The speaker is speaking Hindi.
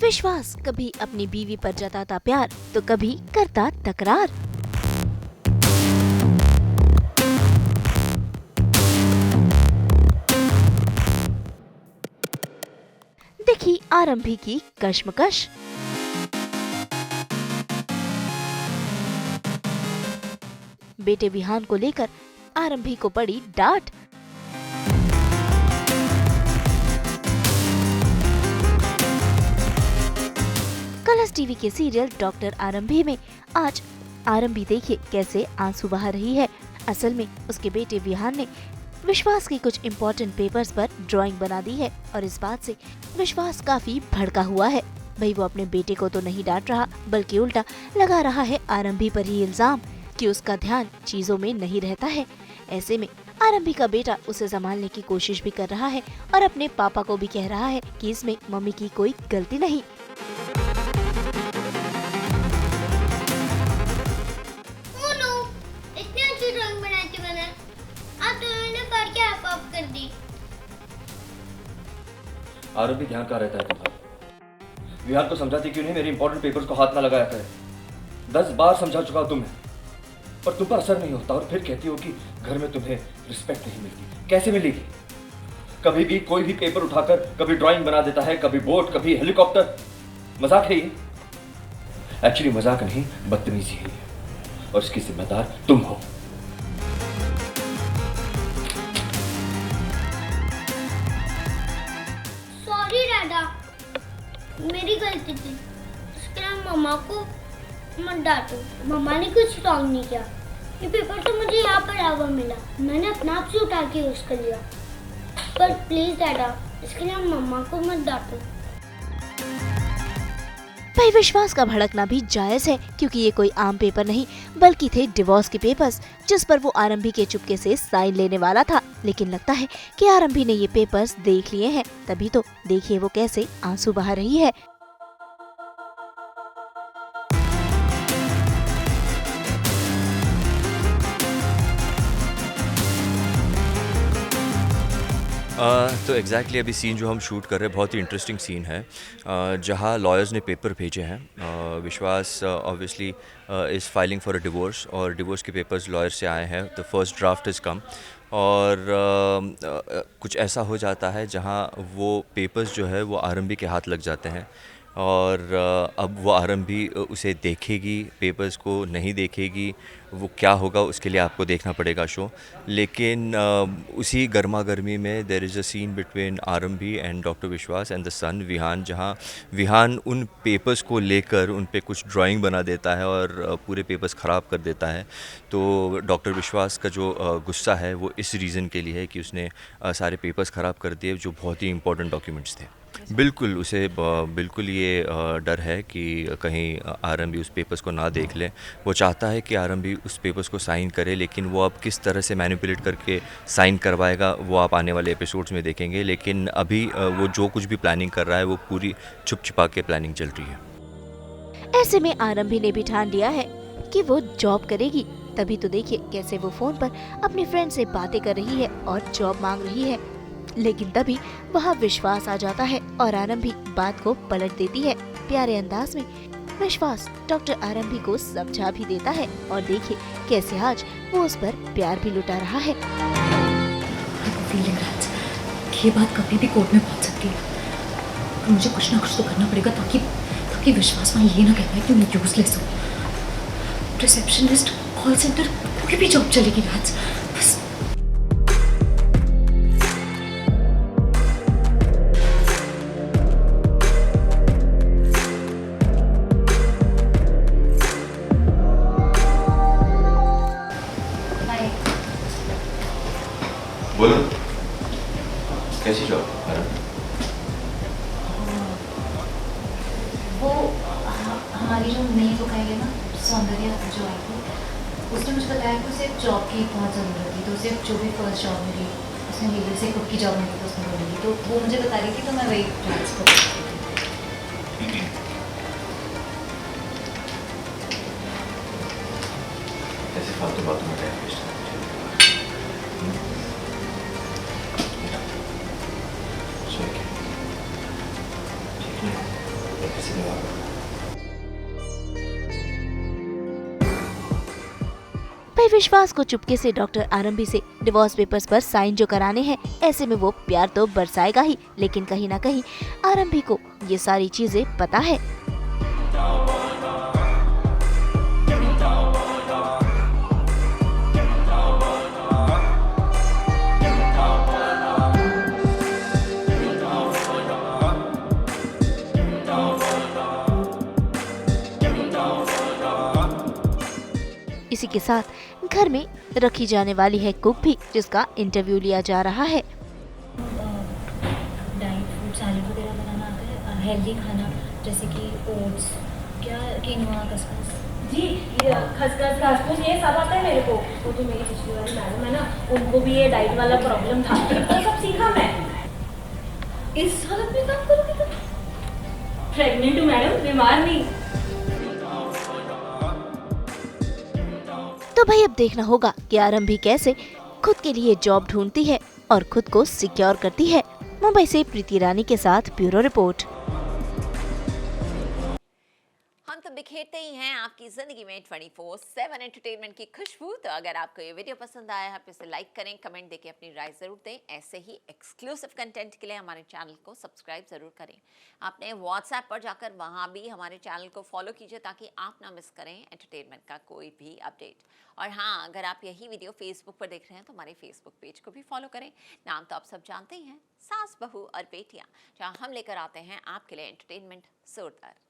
विश्वास कभी अपनी बीवी पर जताता प्यार तो कभी करता तकरार। देखी आरंभी की कश्मकश। बेटे विहान को लेकर आरंभी को पड़ी डांट। कलर्स टीवी के सीरियल डॉक्टर आरंभी में आज आरंभी देखिए कैसे आंसू बहा रही है। असल में उसके बेटे विहान ने विश्वास के कुछ इम्पोर्टेंट पेपर्स पर ड्राइंग बना दी है और इस बात से विश्वास काफी भड़का हुआ है। भाई वो अपने बेटे को तो नहीं डांट रहा बल्कि उल्टा लगा रहा है आरंभी पर ही इल्जाम कि उसका ध्यान चीजों में नहीं रहता है। ऐसे में आरंभी का बेटा उसे संभालने की कोशिश भी कर रहा है और अपने पापा को भी कह रहा है कि इसमें मम्मी की कोई गलती नहीं। आरंभी ध्यान कहाँ रहता है तुम्हारा? विहान को समझाती क्यों नहीं? मेरी इंपॉर्टेंट पेपर्स को हाथ ना लगाया करे। 10 बार समझा चुका तुम्हें पर तुम पर असर नहीं होता और फिर कहती हो कि घर में तुम्हें रिस्पेक्ट नहीं मिलती। कैसे मिलेगी? कभी भी कोई भी पेपर उठाकर कभी ड्राइंग बना देता है, कभी बोट, कभी हेलीकॉप्टर। मजाक है ये? एक्चुअली मजाक नहीं, बदतमीजी है और इसकी जिम्मेदार तुम हो। मेरी गलती थी, इसके लिए मम्मा को मत डांटो। मम्मा ने कुछ रॉन्ग नहीं किया। ये पेपर तो मुझे यहाँ पर आवा मिला, मैंने अपने आप से उठा के यूज कर लिया। पर प्लीज दादा, इसके लिए मम्मा को मत डांटो। भाई विश्वास का भड़कना भी जायज है क्योंकि ये कोई आम पेपर नहीं बल्कि थे डिवोर्स के पेपर्स जिस पर वो आरंभी के चुपके से साइन लेने वाला था। लेकिन लगता है कि आरंभी ने ये पेपर्स देख लिए हैं, तभी तो देखिए वो कैसे आंसू बहा रही है। तो एग्जैक्टली अभी सीन जो हम शूट कर रहे हैं बहुत ही इंटरेस्टिंग सीन है जहाँ लॉयर्स ने पेपर भेजे हैं। विश्वास obviously is filing for a divorce और डिवोर्स के पेपर्स लॉयर से आए हैं। The first draft is come और कुछ ऐसा हो जाता है जहाँ वो पेपर्स जो है वो आरंभी के हाथ लग जाते हैं और अब वो आरंभी उसे देखेगी, पेपर्स को नहीं देखेगी। वो क्या होगा उसके लिए आपको देखना पड़ेगा शो। लेकिन उसी गर्मा गर्मी में there is a scene between Aarambhi and doctor Vishwas and the son Vihaan, जहाँ विहान उन पेपर्स को लेकर उन पे कुछ ड्राइंग बना देता है और पूरे पेपर्स ख़राब कर देता है। तो डॉक्टर विश्वास का जो गुस्सा है वो इस रीज़न के लिए है कि उसने सारे पेपर्स ख़राब कर दिए जो बहुत ही इंपॉर्टेंट डॉक्यूमेंट्स थे। बिल्कुल उसे बिल्कुल ये डर है कि कहीं आरंभी उस पेपर्स को ना देख ले। वो चाहता है कि आरंभी उस पेपर्स को साइन करे, लेकिन वो अब किस तरह से मैनिपुलेट करके साइन करवाएगा वो आप आने वाले एपिसोड्स में देखेंगे। लेकिन अभी वो जो कुछ भी प्लानिंग कर रहा है वो पूरी छुप छुपा के प्लानिंग चल रही है। ऐसे में आरंभी ने भी ठान लिया है कि वो जॉब करेगी। तभी तो देखिए कैसे वो फोन पर अपनी फ्रेंड से बातें कर रही है और जॉब मांग रही है। लेकिन तभी वहाँ विश्वास आ जाता है और आरंभी बात को पलट देती है। प्यारे अंदाज में विश्वास डॉक्टर आरंभी को समझा भी देता है और देखिए कैसे आज वो उस पर प्यार भी लुटा रहा है। ये बात कभी भी कोर्ट में पहुंच सकती है। मुझे कुछ ना कुछ तो करना पड़ेगा ताकि विश्वास वहाँ ये ना कहता है कि मैं यूजलेस हूँ। रिसेप्शनिस्ट, कॉल सेंटर, कोई भी जॉब चलेगी राज। बस बोलो, कैसी जॉब? वो हमारी जो नई बुक आई है ना, सौंदर्य जो आई थी, उसने मुझे बताया कि उसे जॉब की बहुत ज़रूरत थी। तो उसे जो भी फर्स्ट जॉब मिली उसने लीगल से खुद की जॉब मिली तो उसने बोली, तो वो मुझे बता रही थी तो मैं वही ट्रांसफर करती थी। ऐसे फालतू बातों में टाइम वेस्ट करना चाहिए। ठीक है, बीमार हो। भाई विश्वास को चुपके से डॉक्टर आरंभी से डिवोर्स पेपर्स पर साइन जो कराने हैं, ऐसे में वो प्यार तो बरसाएगा ही, लेकिन कहीं ना कहीं आरंभी को ये सारी चीजें पता है। इसी के साथ घर में रखी जाने वाली है कुक भी, जिसका इंटरव्यू लिया जा रहा है। डाइट फूड सैलेड वगैरह बनाना आता है, हेल्दी खाना जैसे कि ओट्स, क्या कीनोआ, खसखस। जी, ये खसखस घासफूस ये सब आता है मेरे को। वो जो मेरी पिछली वाली मैडम है ना, उनको भी ये डाइट वाला प्रॉब्लम था, वो सब सीखा मैं। इस हालत में काम करोगे तुम? प्रेग्नेंट हूँ मैडम, बीमार नहीं। तो भाई अब देखना होगा कि आरंभी कैसे खुद के लिए जॉब ढूंढती है और खुद को सिक्योर करती है। मुंबई से प्रीति रानी के साथ ब्यूरो रिपोर्ट। हम तो बिखेरते ही हैं आपकी ज़िंदगी में 24/7 एंटरटेनमेंट की खुशबू। तो अगर आपको ये वीडियो पसंद आया है तो इसे लाइक करें, कमेंट देके अपनी राय ज़रूर दें। ऐसे ही एक्सक्लूसिव कंटेंट के लिए हमारे चैनल को सब्सक्राइब ज़रूर करें। आपने व्हाट्सएप पर जाकर वहाँ भी हमारे चैनल को फॉलो कीजिए ताकि आप ना मिस करें एंटरटेनमेंट का कोई भी अपडेट। और हाँ, अगर आप यही वीडियो फेसबुक पर देख रहे हैं तो हमारे फेसबुक पेज को भी फॉलो करें। नाम तो आप सब जानते ही हैं, सास, बहू और बेटियाँ, जहाँ हम लेकर आते हैं आपके लिए एंटरटेनमेंट जोरदार।